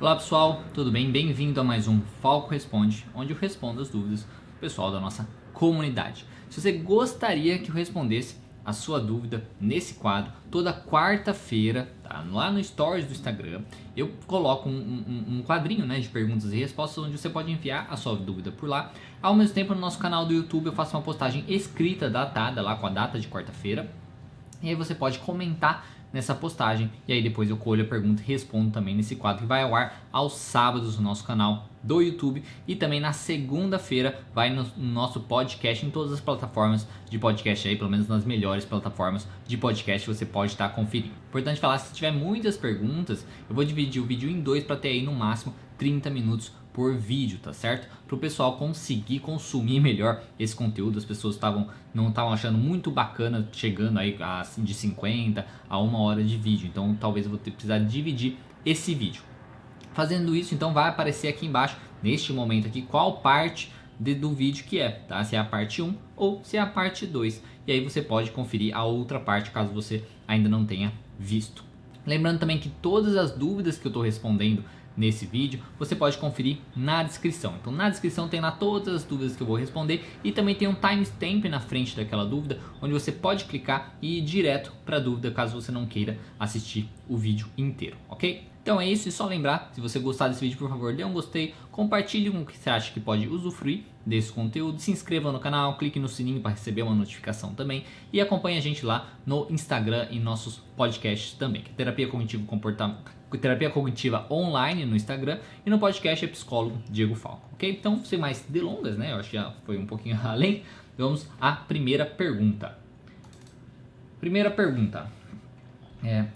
Olá pessoal, tudo bem? Bem-vindo a mais um Falco Responde, onde eu respondo as dúvidas do pessoal da nossa comunidade. Se você gostaria que eu respondesse a sua dúvida nesse quadro, toda quarta-feira, tá? Lá no Stories do Instagram, eu coloco um quadrinho, né, de perguntas e respostas, onde você pode enviar a sua dúvida por lá. Ao mesmo tempo, no nosso canal do YouTube, eu faço uma postagem escrita, datada, lá com a data de quarta-feira. E aí você pode comentar nessa postagem, e aí depois eu colho a pergunta e respondo também nesse quadro que vai ao ar aos sábados no nosso canal do YouTube, e também na segunda-feira vai no nosso podcast em todas as plataformas de podcast aí, pelo menos nas melhores plataformas de podcast você pode estar conferindo. Importante falar, se tiver muitas perguntas, eu vou dividir o vídeo em dois para ter aí no máximo 30 minutos por vídeo, tá certo? Para o pessoal conseguir consumir melhor esse conteúdo. As pessoas não estavam achando muito bacana, chegando aí de 50 a 1 hora de vídeo, então talvez eu vou precisar dividir esse vídeo. Fazendo isso, então vai aparecer aqui embaixo, neste momento aqui, qual parte do vídeo que é, tá? Se é a parte 1 ou se é a parte 2, e aí você pode conferir a outra parte caso você ainda não tenha visto. Lembrando também que todas as dúvidas que eu estou respondendo nesse vídeo, você pode conferir na descrição. Então na descrição tem lá todas as dúvidas que eu vou responder, e também tem um timestamp na frente daquela dúvida, onde você pode clicar e ir direto para a dúvida, caso você não queira assistir o vídeo inteiro, ok? Então é isso, e só lembrar, se você gostar desse vídeo, por favor, dê um gostei, compartilhe com quem você acha que pode usufruir desse conteúdo, se inscreva no canal, clique no sininho para receber uma notificação também, e acompanhe a gente lá no Instagram e nossos podcasts também, que é Terapia Cognitiva Online no Instagram, e no podcast é Psicólogo Diego Falco, ok? Então, sem mais delongas, né, eu acho que já foi um pouquinho além, vamos à primeira pergunta.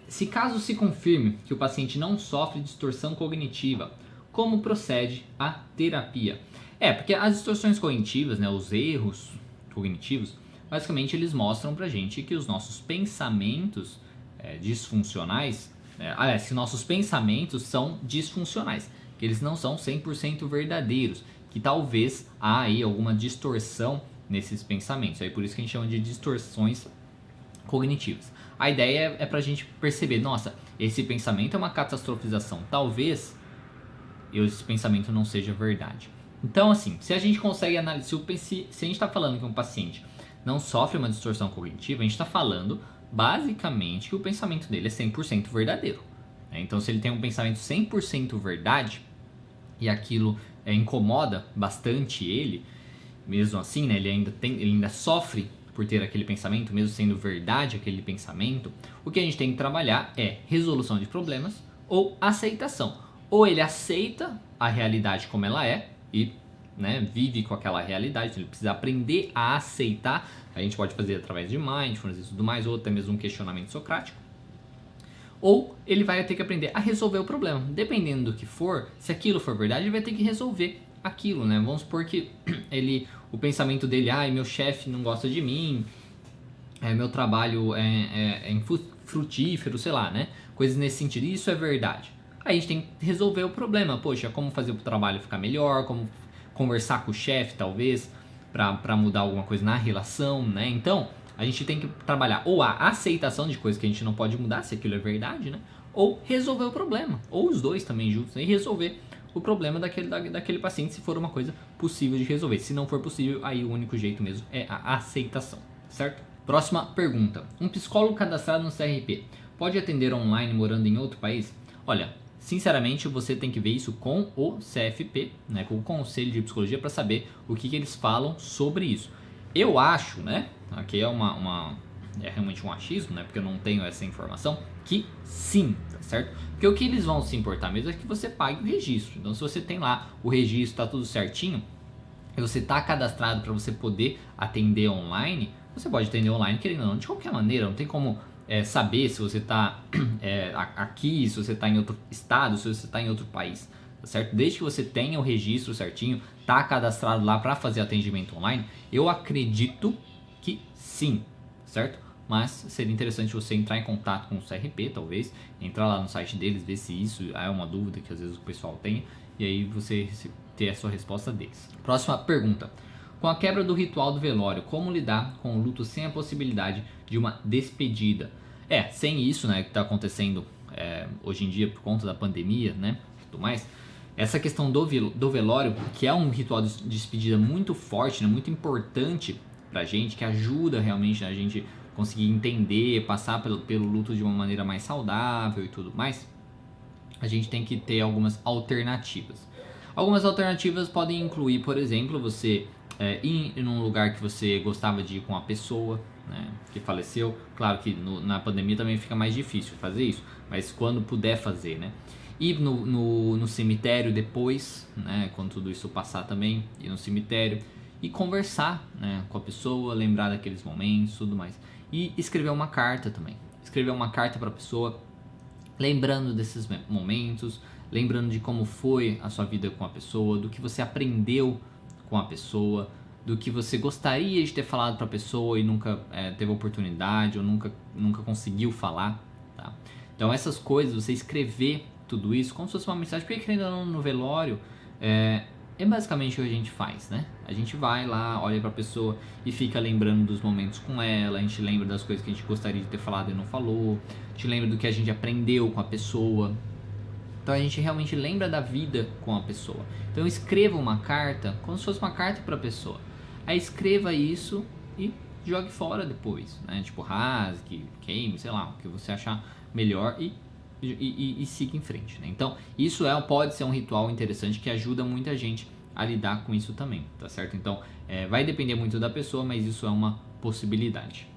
Se caso se confirme que o paciente não sofre distorção cognitiva, como procede a terapia? Porque as distorções cognitivas, né, os erros cognitivos, basicamente eles mostram pra gente que os nossos pensamentos disfuncionais, que nossos pensamentos são disfuncionais, que eles não são 100% verdadeiros, que talvez há aí alguma distorção nesses pensamentos, aí por isso que a gente chama de distorções cognitivas. A ideia é pra gente perceber, nossa, esse pensamento é uma catastrofização, talvez esse pensamento não seja verdade. Então assim, se a gente consegue analisar, se a gente está falando que um paciente não sofre uma distorção cognitiva, a gente está falando basicamente que o pensamento dele é 100% verdadeiro. Então se ele tem um pensamento 100% verdade, e aquilo incomoda bastante ele, mesmo assim, né, ele ainda sofre por ter aquele pensamento, mesmo sendo verdade aquele pensamento, o que a gente tem que trabalhar é resolução de problemas ou aceitação. Ou ele aceita a realidade como ela é e, né, vive com aquela realidade, ele precisa aprender a aceitar. A gente pode fazer através de mindfulness e tudo mais, ou até mesmo um questionamento socrático. Ou ele vai ter que aprender a resolver o problema. Dependendo do que for, se aquilo for verdade, ele vai ter que resolver aquilo, né? Vamos supor que o pensamento dele, meu chefe não gosta de mim, meu trabalho é infrutífero, sei lá, né? Coisas nesse sentido, isso é verdade. Aí a gente tem que resolver o problema, poxa, como fazer o trabalho ficar melhor, como conversar com o chefe, talvez, para mudar alguma coisa na relação, né? Então, a gente tem que trabalhar ou a aceitação de coisas que a gente não pode mudar, se aquilo é verdade, né? Ou resolver o problema, ou os dois também juntos, né? E resolver o problema daquele paciente, se for uma coisa possível de resolver. Se não for possível, aí o único jeito mesmo é a aceitação, certo? Próxima pergunta. Um psicólogo cadastrado no CRP pode atender online morando em outro país? Olha, sinceramente, você tem que ver isso com o CFP, né, com o Conselho de Psicologia, para saber o que eles falam sobre isso. Eu acho, né, aqui é realmente um achismo, né, porque eu não tenho essa informação, que sim, tá certo? Porque o que eles vão se importar mesmo é que você pague o registro. Então se você tem lá o registro, tá tudo certinho, e você tá cadastrado para você poder atender online, você pode atender online querendo ou não, de qualquer maneira, não tem como saber se você tá aqui, se você tá em outro estado, se você tá em outro país, tá certo? Desde que você tenha o registro certinho, tá cadastrado lá para fazer atendimento online, eu acredito que sim, certo? Mas seria interessante você entrar em contato com o CRP, talvez, entrar lá no site deles, ver se isso é uma dúvida que às vezes o pessoal tem, e aí você ter a sua resposta deles. Próxima pergunta. Com a quebra do ritual do velório, como lidar com o luto sem a possibilidade de uma despedida? Sem isso, né, que está acontecendo hoje em dia por conta da pandemia, né? tudo mais, essa questão do velório, que é um ritual de despedida muito forte, né, muito importante pra gente, que ajuda realmente a gente conseguir entender, passar pelo luto de uma maneira mais saudável e tudo mais, a gente tem que ter algumas alternativas. Algumas alternativas podem incluir, por exemplo, você ir em um lugar que você gostava de ir com a pessoa, né, que faleceu. Claro que na pandemia também fica mais difícil fazer isso, mas quando puder fazer, né? Ir no cemitério depois, né, quando tudo isso passar também, ir no cemitério e conversar, né, com a pessoa, lembrar daqueles momentos, tudo mais. E escrever uma carta também. Escrever uma carta para a pessoa, lembrando desses momentos, lembrando de como foi a sua vida com a pessoa, do que você aprendeu com a pessoa, do que você gostaria de ter falado para a pessoa e nunca teve oportunidade ou nunca conseguiu falar, tá? Então essas coisas, você escrever tudo isso como se fosse uma mensagem, porque querendo ou não, no velório é basicamente o que a gente faz, né? A gente vai lá, olha pra pessoa e fica lembrando dos momentos com ela, a gente lembra das coisas que a gente gostaria de ter falado e não falou, a gente lembra do que a gente aprendeu com a pessoa. Então a gente realmente lembra da vida com a pessoa. Então escreva uma carta como se fosse uma carta pra pessoa. Aí escreva isso e jogue fora depois, né? Tipo, rasgue, queime, sei lá, o que você achar melhor e siga em frente, né? Então, isso pode ser um ritual interessante que ajuda muita gente a lidar com isso também, tá certo? Então, vai depender muito da pessoa, mas isso é uma possibilidade.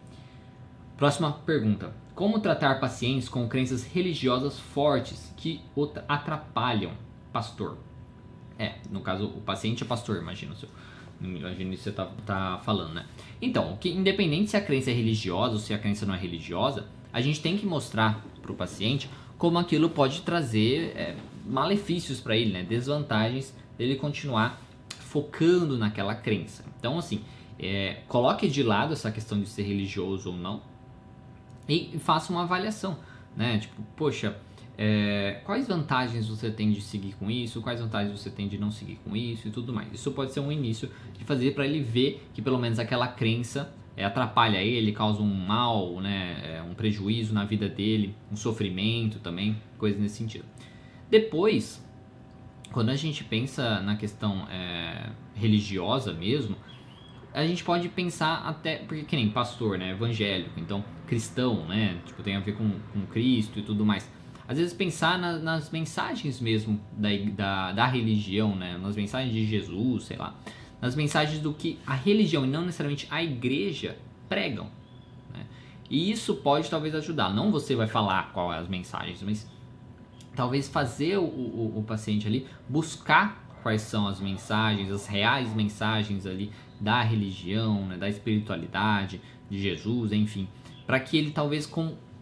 Próxima pergunta. Como tratar pacientes com crenças religiosas fortes que atrapalham? Pastor. No caso, o paciente é pastor, imagina isso que você tá falando, né? Então, independente se a crença é religiosa ou se a crença não é religiosa, a gente tem que mostrar para o paciente como aquilo pode trazer malefícios para ele, né? Desvantagens dele continuar focando naquela crença. Então, assim, coloque de lado essa questão de ser religioso ou não e faça uma avaliação, né? Tipo, poxa, quais vantagens você tem de seguir com isso, quais vantagens você tem de não seguir com isso e tudo mais. Isso pode ser um início de fazer para ele ver que pelo menos aquela crença atrapalha ele, causa um mal, né, um prejuízo na vida dele, um sofrimento também, coisas nesse sentido. Depois, quando a gente pensa na questão religiosa mesmo, a gente pode pensar até, porque que nem pastor, né, evangélico, então cristão, né, tipo, tem a ver com Cristo e tudo mais. Às vezes pensar nas mensagens mesmo da religião, né, nas mensagens de Jesus, sei lá, nas mensagens do que a religião e não necessariamente a igreja pregam, né? E isso pode talvez ajudar. Não você vai falar qual é as mensagens, mas talvez fazer o paciente ali buscar quais são as mensagens, as reais mensagens ali da religião, né, da espiritualidade, de Jesus, enfim, para que ele talvez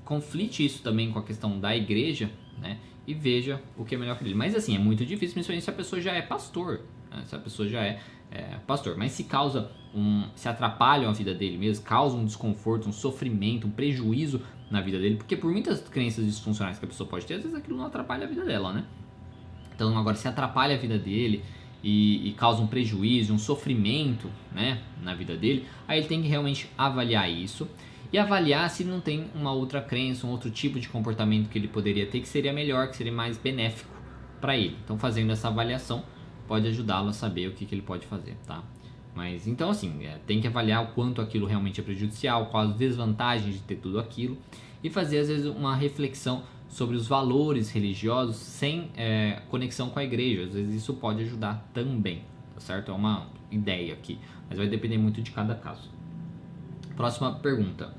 conflite isso também com a questão da igreja, né, e veja o que é melhor para ele. Mas assim, é muito difícil, principalmente se a pessoa já é pastor, né, se a pessoa já é pastor, mas se atrapalham a vida dele mesmo, causa um desconforto, um sofrimento, um prejuízo na vida dele, porque por muitas crenças disfuncionais que a pessoa pode ter, às vezes aquilo não atrapalha a vida dela, né? Então agora se atrapalha a vida dele e causa um prejuízo, um sofrimento, né, na vida dele, aí ele tem que realmente avaliar isso e avaliar se não tem uma outra crença, um outro tipo de comportamento que ele poderia ter que seria melhor, que seria mais benéfico para ele. Então fazendo essa avaliação pode ajudá-lo a saber o que ele pode fazer, tá? Mas então assim, tem que avaliar o quanto aquilo realmente é prejudicial, quais as desvantagens de ter tudo aquilo e fazer às vezes uma reflexão sobre os valores religiosos sem conexão com a igreja. Às vezes isso pode ajudar também, tá certo? É uma ideia aqui, mas vai depender muito de cada caso. Próxima pergunta.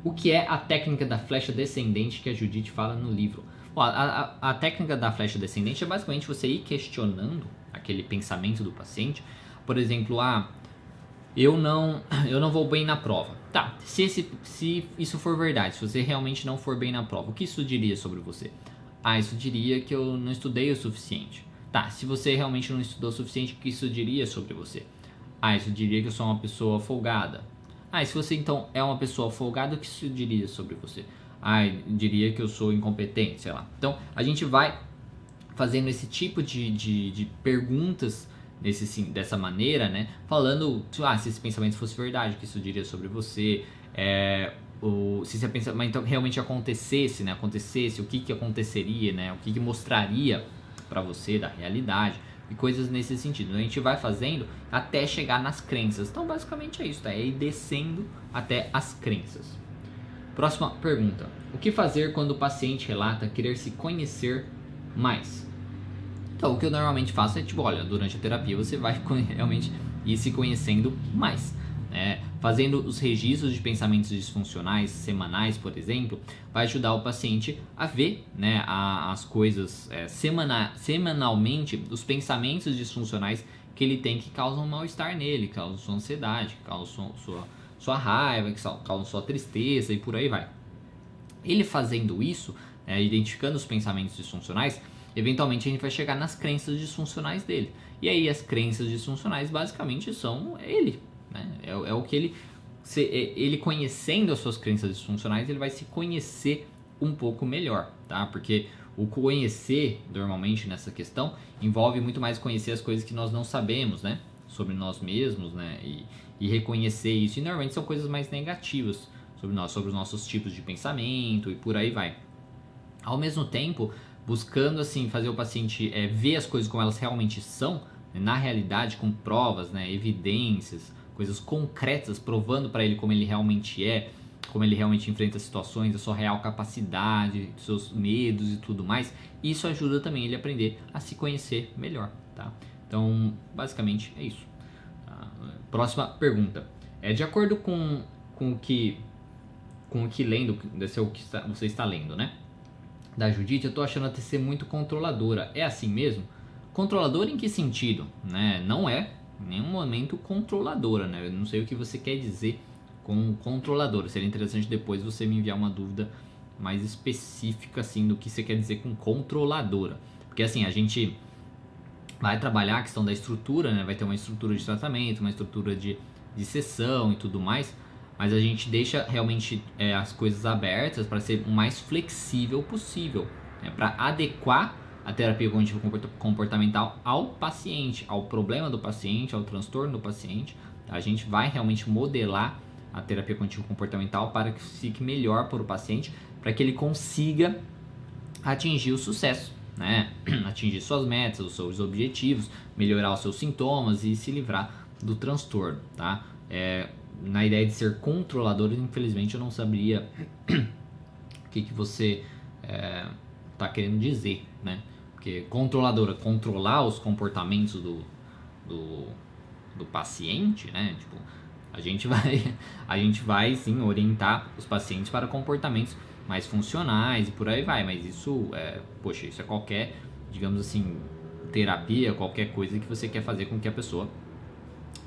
O que é a técnica da flecha descendente que a Judith fala no livro? Bom, a técnica da flecha descendente é basicamente você ir questionando aquele pensamento do paciente. Por exemplo, eu não vou bem na prova. Tá, se isso for verdade, se você realmente não for bem na prova, o que isso diria sobre você? Isso diria que eu não estudei o suficiente. Tá, se você realmente não estudou o suficiente, o que isso diria sobre você? Isso diria que eu sou uma pessoa folgada. E se você então é uma pessoa folgada, o que isso diria sobre você? Diria que eu sou incompetente, sei lá. Então, a gente vai fazendo esse tipo de perguntas dessa maneira, né? Falando, se esse pensamento fosse verdade, o que isso diria sobre você, se esse pensamento realmente acontecesse, né? O que aconteceria, né? O que mostraria para você da realidade e coisas nesse sentido. A gente vai fazendo até chegar nas crenças. Então, basicamente é isso, tá? É ir descendo até as crenças. Próxima pergunta. O que fazer quando o paciente relata querer se conhecer mais? Então, o que eu normalmente faço é tipo, olha, durante a terapia você vai realmente ir se conhecendo mais. Fazendo os registros de pensamentos disfuncionais semanais, por exemplo, vai ajudar o paciente a ver, né, as coisas semanalmente, os pensamentos disfuncionais que ele tem que causam mal-estar nele, causam sua ansiedade, causam sua raiva, que causam sua tristeza e por aí vai. Ele fazendo isso, identificando os pensamentos disfuncionais, eventualmente a gente vai chegar nas crenças disfuncionais dele. E aí as crenças disfuncionais basicamente são ele. Né? É o que ele conhecendo as suas crenças disfuncionais, ele vai se conhecer um pouco melhor, tá? Porque o conhecer, normalmente nessa questão, envolve muito mais conhecer as coisas que nós não sabemos, né? Sobre nós mesmos, né? E reconhecer isso. E normalmente são coisas mais negativas sobre os nossos tipos de pensamento e por aí vai. Ao mesmo tempo, buscando assim fazer o paciente ver as coisas como elas realmente são, né? Na realidade, com provas, né? Evidências, coisas concretas, provando para ele como ele realmente é, como ele realmente enfrenta situações, a sua real capacidade, seus medos e tudo mais. Isso ajuda também ele a aprender a se conhecer melhor, tá? Então, basicamente é isso. Tá? Próxima pergunta. De acordo com o que lendo, desse é o que você está lendo, né? Da Judite, eu tô achando a TC muito controladora. É assim mesmo? Controladora em que sentido? Né? Não é em nenhum momento controladora, né? Eu não sei o que você quer dizer com controladora. Seria interessante depois você me enviar uma dúvida mais específica assim do que você quer dizer com controladora. Porque assim, a gente vai trabalhar a questão da estrutura, né? Vai ter uma estrutura de tratamento, uma estrutura de sessão e tudo mais, mas a gente deixa realmente as coisas abertas para ser o mais flexível possível, né? Para adequar a terapia cognitivo comportamental ao paciente, ao problema do paciente, ao transtorno do paciente. A gente vai realmente modelar a terapia cognitivo comportamental para que fique melhor para o paciente, para que ele consiga atingir o sucesso, né? Atingir suas metas, os seus objetivos, melhorar os seus sintomas e se livrar do transtorno, tá? Na ideia de ser controlador, infelizmente eu não saberia o que você está querendo dizer, né? Porque controladora, controlar os comportamentos do paciente, né? Tipo, a gente vai sim orientar os pacientes para comportamentos mais funcionais e por aí vai, mas isso isso é qualquer, digamos assim, terapia, qualquer coisa que você quer fazer com que a pessoa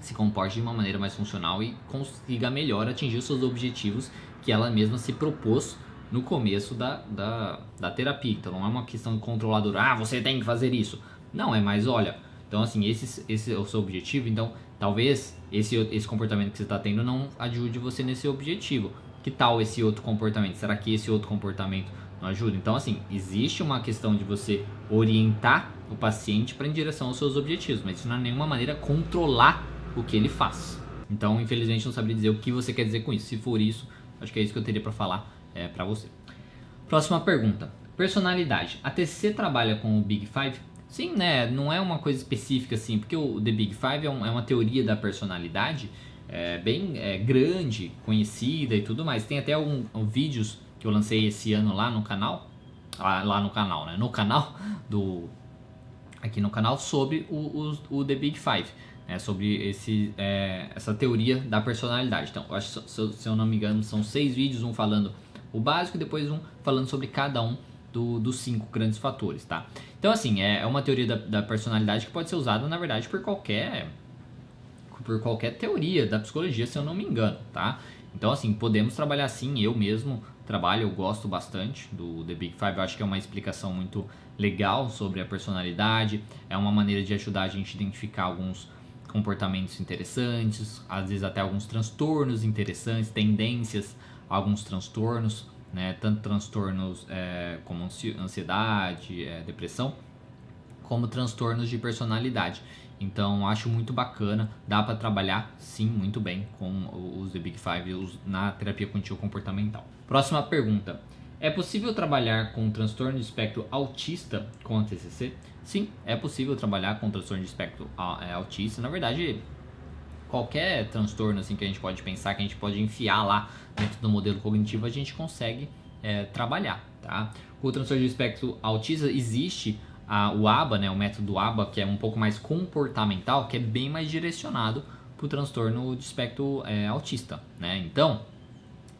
se comporte de uma maneira mais funcional e consiga melhor atingir os seus objetivos que ela mesma se propôs no começo da terapia. Então não é uma questão de controlador, você tem que fazer isso. Não, é mais, olha, então assim, esse é o seu objetivo, então talvez esse comportamento que você está tendo não ajude você nesse objetivo. Que tal esse outro comportamento? Será que esse outro comportamento não ajuda? Então assim, existe uma questão de você orientar o paciente para em direção aos seus objetivos, mas isso não é nenhuma maneira controlar o que ele faz. Então, infelizmente, não saberia dizer o que você quer dizer com isso. Se for isso, acho que é isso que eu teria para falar para você. Próxima pergunta. Personalidade. A TCC trabalha com o Big Five? Sim, né? Não é uma coisa específica assim, porque o The Big Five é uma teoria da personalidade bem grande, conhecida e tudo mais. Tem até vídeos que eu lancei esse ano lá no canal, né? No canal aqui no canal sobre o The Big Five. Sobre essa teoria da personalidade. Então, eu acho, se eu não me engano, são 6 vídeos, um falando o básico e depois um falando sobre cada um dos 5 grandes fatores, tá? Então, assim, é uma teoria da personalidade que pode ser usada, na verdade, por qualquer teoria da psicologia, se eu não me engano, tá? Então, assim, podemos trabalhar assim, eu mesmo trabalho, eu gosto bastante do The Big Five, eu acho que é uma explicação muito legal sobre a personalidade, é uma maneira de ajudar a gente a identificar alguns comportamentos interessantes, às vezes até alguns transtornos interessantes, tendências a alguns transtornos, né? Tanto transtornos como ansiedade, depressão, como transtornos de personalidade. Então acho muito bacana, dá para trabalhar sim muito bem com os The Big Five na terapia cognitivo comportamental. Próxima pergunta. É possível trabalhar com transtorno de espectro autista com a TCC? Sim, é possível trabalhar com transtorno de espectro autista. Na verdade, qualquer transtorno assim que a gente pode pensar, que a gente pode enfiar lá dentro do modelo cognitivo, a gente consegue trabalhar, tá? Com o transtorno de espectro autista existe o ABA, né, o método ABA, que é um pouco mais comportamental, que é bem mais direcionado para o transtorno de espectro autista, né? Então,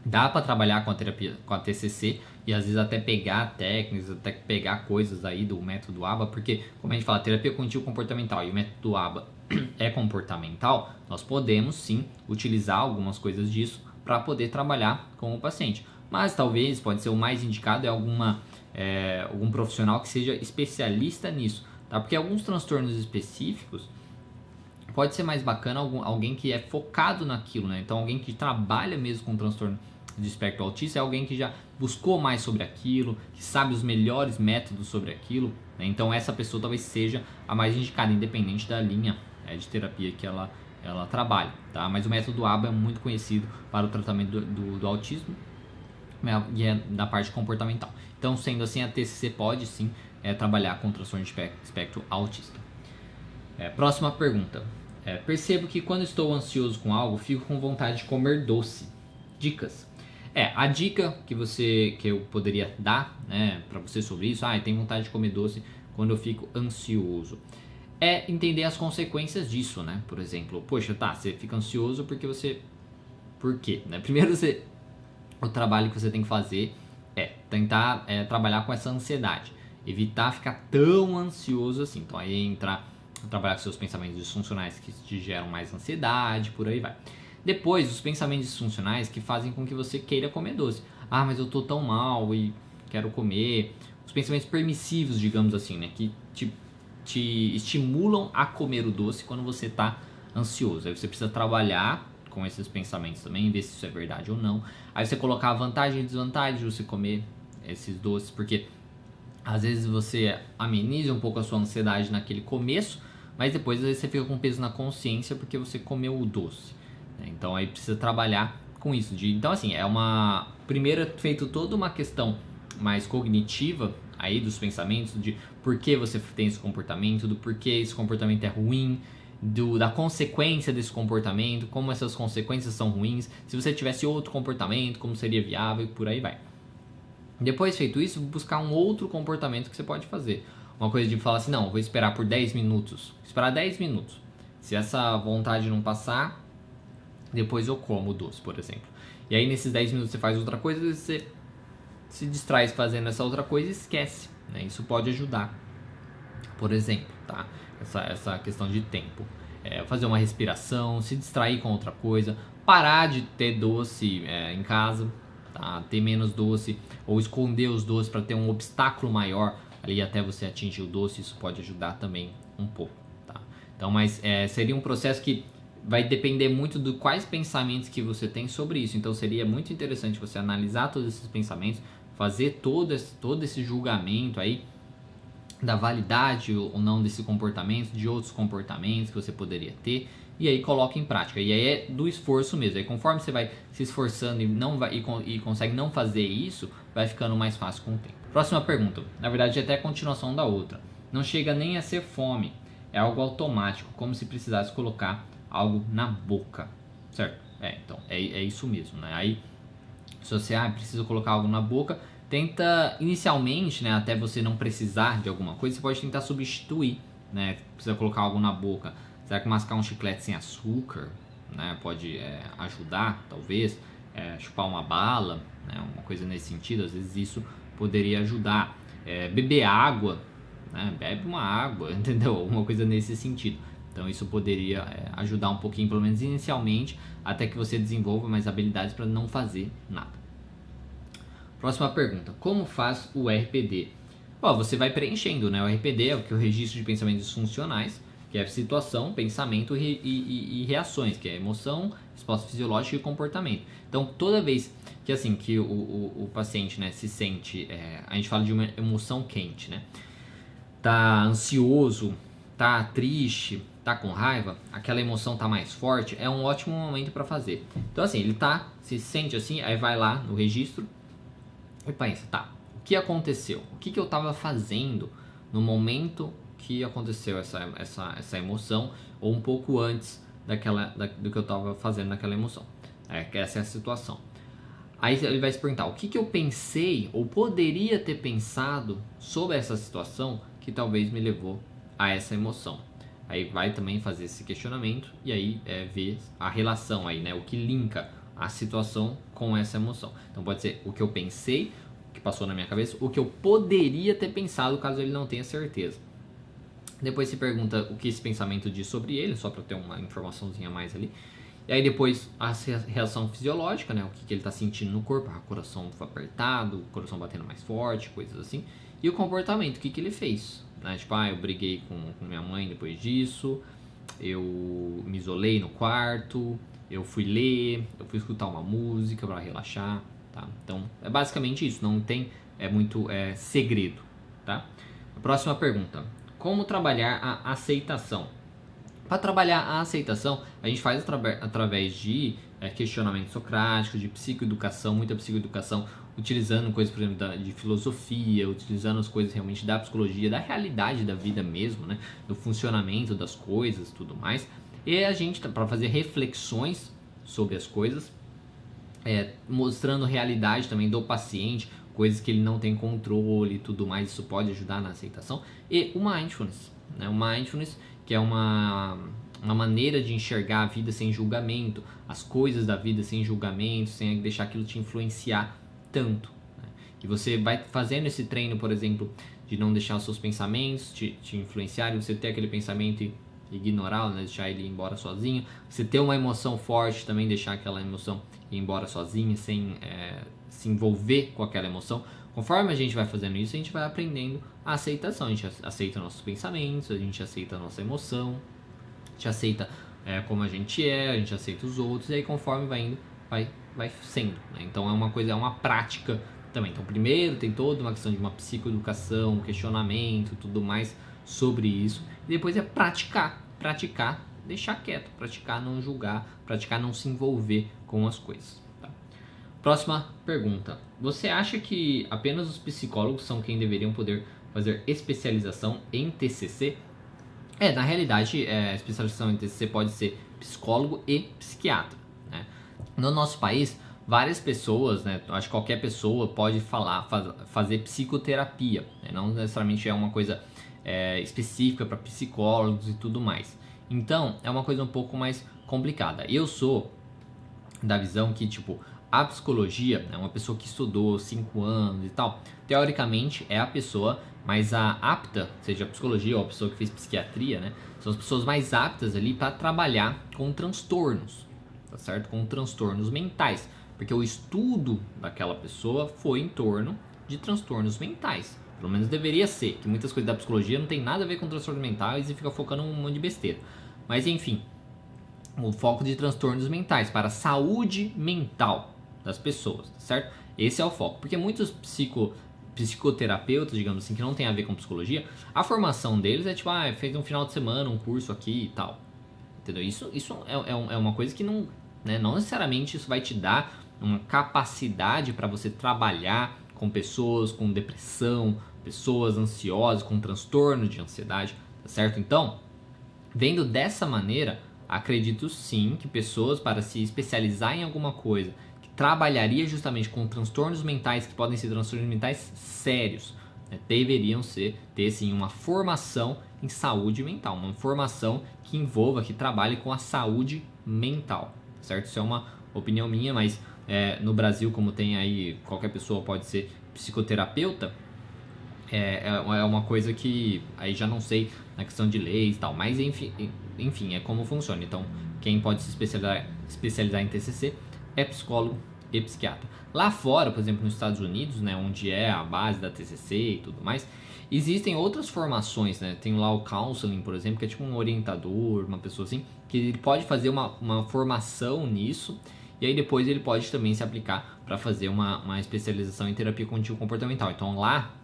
dá para trabalhar com a terapia, com a TCC, e às vezes até pegar técnicas, até pegar coisas aí do método ABA, porque, como a gente fala, terapia cognitivo comportamental e o método ABA é comportamental, nós podemos sim utilizar algumas coisas disso para poder trabalhar com o paciente. Mas talvez, pode ser o mais indicado, algum profissional que seja especialista nisso, tá? Porque alguns transtornos específicos pode ser mais bacana alguém que é focado naquilo, né? Então alguém que trabalha mesmo com transtorno de espectro autista é alguém que já buscou mais sobre aquilo, que sabe os melhores métodos sobre aquilo, né? Então essa pessoa talvez seja a mais indicada, independente da linha de terapia que ela trabalha, tá? Mas o método ABA é muito conhecido para o tratamento do autismo, e é da parte comportamental. Então, sendo assim, a TCC pode sim trabalhar com transtorno de espectro autista. Próxima pergunta. Percebo que quando estou ansioso com algo, fico com vontade de comer doce. Dicas. A dica que eu poderia dar, né, para você sobre isso, eu tenho vontade de comer doce quando eu fico ansioso. É entender as consequências disso, né? Por exemplo, poxa, você fica ansioso porque você... Por quê? Né? Primeiro, o trabalho que você tem que fazer é tentar trabalhar com essa ansiedade. Evitar ficar tão ansioso assim. Então aí entra trabalhar com seus pensamentos disfuncionais que te geram mais ansiedade, por aí vai. Depois, os pensamentos disfuncionais que fazem com que você queira comer doce. Mas eu tô tão mal e quero comer. Os pensamentos permissivos, digamos assim, né? Que te estimulam a comer o doce quando você tá ansioso. Aí você precisa trabalhar com esses pensamentos também, ver se isso é verdade ou não. Aí você colocar a vantagem e desvantagem de você comer esses doces, porque às vezes você ameniza um pouco a sua ansiedade naquele começo, mas depois às vezes você fica com peso na consciência porque você comeu o doce, né? Então aí precisa trabalhar com isso. Então assim, primeiro é feito toda uma questão mais cognitiva aí dos pensamentos, de por que você tem esse comportamento, do porquê esse comportamento é ruim, da consequência desse comportamento, como essas consequências são ruins, se você tivesse outro comportamento, como seria viável, e por aí vai. Depois feito isso, buscar um outro comportamento que você pode fazer. Uma coisa de falar assim, não, vou esperar por 10 minutos. Esperar 10 minutos. Se essa vontade não passar, depois eu como o doce, por exemplo. E aí nesses 10 minutos você faz outra coisa, você se distrai fazendo essa outra coisa e esquece, né? Isso pode ajudar, por exemplo, tá? Essa questão de tempo. Fazer uma respiração, se distrair com outra coisa, parar de ter doce em casa, tá? Ter menos doce, ou esconder os doces para ter um obstáculo maior ali até você atingir o doce. Isso pode ajudar também um pouco, tá? Então, mas seria um processo que vai depender muito de quais pensamentos que você tem sobre isso. Então seria muito interessante você analisar todos esses pensamentos, fazer todo esse julgamento aí da validade ou não desse comportamento, de outros comportamentos que você poderia ter, e aí coloca em prática. E aí é do esforço mesmo. Aí conforme você vai se esforçando e consegue não fazer isso, vai ficando mais fácil com o tempo. Próxima pergunta. Na verdade é até a continuação da outra. Não chega nem a ser fome. É algo automático, como se precisasse colocar algo na boca. Certo? Então é isso mesmo, né? Aí se você precisa colocar algo na boca, tenta inicialmente, né, até você não precisar de alguma coisa, você pode tentar substituir, né? Precisa colocar algo na boca. Será que mascar um chiclete sem açúcar, né, pode ajudar, talvez? Chupar uma bala, né, uma coisa nesse sentido, às vezes isso poderia ajudar. Beber água, né, bebe uma água, entendeu? Alguma coisa nesse sentido. Então isso poderia ajudar um pouquinho, pelo menos inicialmente, até que você desenvolva mais habilidades para não fazer nada. Próxima pergunta. Como faz o RPD? Você vai preenchendo, né? O RPD é o registro de pensamentos disfuncionais, que é situação, pensamento e reações, que é emoção, resposta fisiológica e comportamento. Então, toda vez que assim que o paciente, né, se sente, a gente fala de uma emoção quente, né? Tá ansioso, tá triste, tá com raiva, aquela emoção tá mais forte, é um ótimo momento para fazer. Então, assim, ele se sente assim, aí vai lá no registro e pensa, tá, o que aconteceu? O que eu estava fazendo no momento que aconteceu essa emoção, ou um pouco antes do que eu estava fazendo naquela emoção. Essa é a situação. Aí ele vai se perguntar, o que eu pensei ou poderia ter pensado sobre essa situação que talvez me levou a essa emoção. Aí vai também fazer esse questionamento e aí ver a relação aí, né? O que linka a situação com essa emoção. Então pode ser o que eu pensei, o que passou na minha cabeça, o que eu poderia ter pensado caso ele não tenha certeza. Depois se pergunta o que esse pensamento diz sobre ele, só para ter uma informaçãozinha a mais ali. E aí depois a reação fisiológica, né? O que ele está sentindo no corpo, o coração apertado, o coração batendo mais forte, coisas assim. E o comportamento, o que ele fez, né? Tipo, eu briguei com minha mãe depois disso, eu me isolei no quarto, eu fui ler, eu fui escutar uma música para relaxar, tá? Então é basicamente isso, não tem muito segredo, tá? A próxima pergunta, como trabalhar a aceitação? Para trabalhar a aceitação, a gente faz através de questionamento socrático, de psicoeducação, muita psicoeducação, utilizando coisas, por exemplo, de filosofia, utilizando as coisas realmente da psicologia, da realidade da vida mesmo, né? Do funcionamento das coisas, tudo mais. E a gente, para fazer reflexões sobre as coisas, mostrando realidade também do paciente, coisas que ele não tem controle e tudo mais, isso pode ajudar na aceitação. E o mindfulness, né? O mindfulness, que é uma maneira de enxergar a vida sem julgamento, as coisas da vida sem julgamento, sem deixar aquilo te influenciar tanto, né? E você vai fazendo esse treino, por exemplo, de não deixar os seus pensamentos te influenciarem, você ter aquele pensamento e ignorá-lo, né? Deixar ele ir embora sozinho, você ter uma emoção forte, também deixar aquela emoção ir embora sozinha, sem se envolver com aquela emoção. Conforme a gente vai fazendo isso, a gente vai aprendendo a aceitação. A gente aceita nossos pensamentos, a gente aceita a nossa emoção, a gente aceita como a gente aceita os outros, e aí conforme vai indo, vai sendo, né? Então é uma coisa, é uma prática também. Então primeiro tem toda uma questão de uma psicoeducação, um questionamento, tudo mais sobre isso, e depois é praticar, deixar quieto, praticar não julgar, praticar não se envolver com as coisas. Próxima pergunta. Você acha que apenas os psicólogos são quem deveriam poder fazer especialização em TCC? Na realidade, a especialização em TCC pode ser psicólogo e psiquiatra, né? No nosso país, várias pessoas, né, acho que qualquer pessoa pode fazer psicoterapia, né? Não necessariamente é uma coisa específica para psicólogos e tudo mais. Então, é uma coisa um pouco mais complicada. Eu sou da visão que, a psicologia é uma pessoa que estudou 5 anos e tal, teoricamente é a pessoa mais apta, seja a psicologia ou a pessoa que fez psiquiatria, né? São as pessoas mais aptas ali para trabalhar com transtornos, tá certo? Com transtornos mentais, porque o estudo daquela pessoa foi em torno de transtornos mentais. Pelo menos deveria ser, que muitas coisas da psicologia não tem nada a ver com transtornos mentais e fica focando um monte de besteira. Mas enfim, o foco de transtornos mentais para a saúde mental das pessoas, tá certo? Esse é o foco, porque muitos psicoterapeutas, digamos assim, que não tem a ver com psicologia, a formação deles é fez um final de semana, um curso aqui e tal, entendeu? Isso é uma coisa que não, né, não necessariamente isso vai te dar uma capacidade para você trabalhar com pessoas com depressão, pessoas ansiosas, com transtorno de ansiedade, tá certo? Então, vendo dessa maneira, acredito sim que pessoas, para se especializar em alguma coisa que trabalharia justamente com transtornos mentais, que podem ser transtornos mentais sérios, né, deveriam ter sim uma formação em saúde mental, uma formação que envolva, que trabalhe com a saúde mental, certo? Isso é uma opinião minha, mas no Brasil, como tem aí, qualquer pessoa pode ser psicoterapeuta, é uma coisa que aí já não sei na questão de leis e tal, mas enfim, é como funciona. Então, quem pode se especializar em TCC é psicólogo e psiquiatra. Lá fora, por exemplo, nos Estados Unidos, né, onde é a base da TCC e tudo mais, existem outras formações, né? Tem lá o counseling, por exemplo, que é tipo um orientador, uma pessoa assim, que ele pode fazer uma formação nisso, e aí depois ele pode também se aplicar para fazer uma especialização em terapia cognitivo-comportamental. Então lá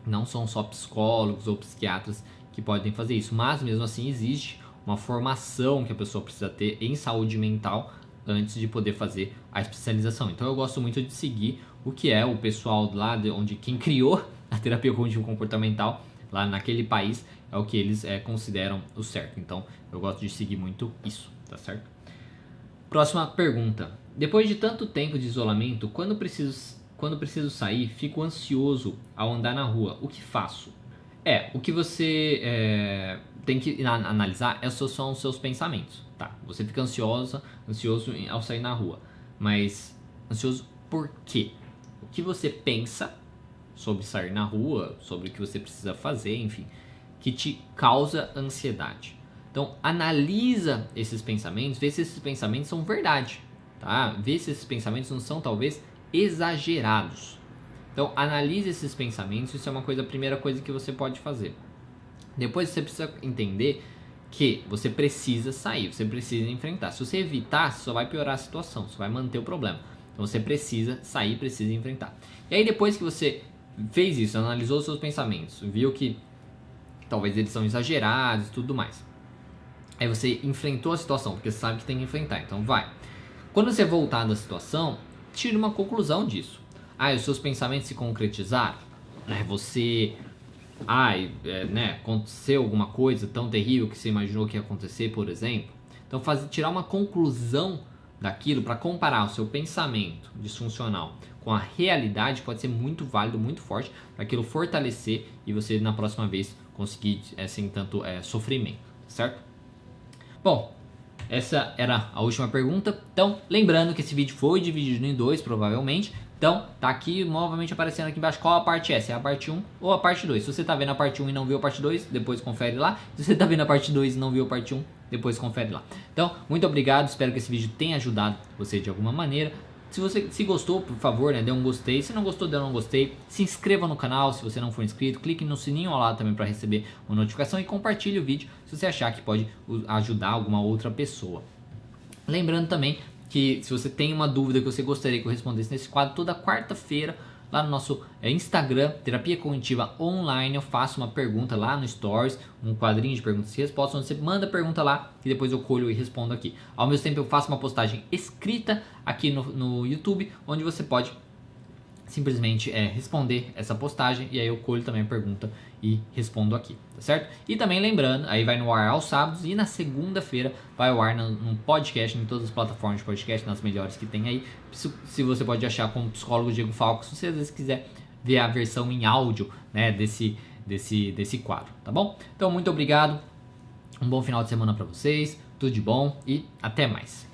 não são só psicólogos ou psiquiatras que podem fazer isso, mas mesmo assim existe uma formação que a pessoa precisa ter em saúde mental antes de poder fazer a especialização. Então eu gosto muito de seguir o que é o pessoal lá de onde quem criou a terapia cognitivo-comportamental lá naquele país é o que eles consideram o certo. Então eu gosto de seguir muito isso, tá certo? Próxima pergunta. Depois de tanto tempo de isolamento, quando preciso sair, fico ansioso ao andar na rua. O que faço? O que você tem que analisar são os seus pensamentos, tá? Você fica ansioso ao sair na rua, mas ansioso por quê? O que você pensa sobre sair na rua, sobre o que você precisa fazer, enfim, que te causa ansiedade. Então, analisa esses pensamentos, vê se esses pensamentos são verdade, tá? Vê se esses pensamentos não são, talvez, exagerados. Então, analise esses pensamentos, isso é a primeira coisa que você pode fazer. Depois, você precisa entender que você precisa sair, você precisa enfrentar. Se você evitar, só vai piorar a situação, só vai manter o problema. Então, você precisa sair, precisa enfrentar. E aí, depois que você fez isso, analisou os seus pensamentos, viu que talvez eles são exagerados e tudo mais. Aí você enfrentou a situação, porque você sabe que tem que enfrentar, então vai. Quando você voltar da situação, tire uma conclusão disso. Os seus pensamentos se concretizaram? Aconteceu alguma coisa tão terrível que você imaginou que ia acontecer, por exemplo? Então tirar uma conclusão daquilo para comparar o seu pensamento disfuncional com a realidade pode ser muito válido, muito forte, para aquilo fortalecer e você na próxima vez conseguir sem tanto sofrimento, certo? Bom, essa era a última pergunta. Então, lembrando que esse vídeo foi dividido em 2, provavelmente. Então, tá aqui novamente aparecendo aqui embaixo qual a parte é, se é a parte 1 ou a parte 2. Se você tá vendo a parte 1 e não viu a parte 2, depois confere lá. Se você tá vendo a parte 2 e não viu a parte 1, depois confere lá. Então, muito obrigado, espero que esse vídeo tenha ajudado você de alguma maneira. Se gostou, por favor, dê um gostei. Se não gostou, dê um não gostei. Se inscreva no canal se você não for inscrito. Clique no sininho ao lado também para receber uma notificação. E compartilhe o vídeo se você achar que pode ajudar alguma outra pessoa. Lembrando também que se você tem uma dúvida que você gostaria que eu respondesse nesse quadro, toda quarta-feira lá no nosso Instagram, Terapia Cognitiva Online, eu faço uma pergunta lá no Stories, um quadrinho de perguntas e respostas, onde você manda a pergunta lá e depois eu colho e respondo aqui. Ao mesmo tempo eu faço uma postagem escrita aqui no YouTube, onde você pode simplesmente responder essa postagem e aí eu colho também a pergunta e respondo aqui, tá certo? E também lembrando, aí vai no ar aos sábados e na segunda-feira vai ao ar num podcast, em todas as plataformas de podcast, nas melhores que tem aí. Se você pode achar como psicólogo Diego Falco, se você às vezes quiser ver a versão em áudio, né, desse quadro, tá bom? Então muito obrigado, um bom final de semana para vocês, tudo de bom e até mais.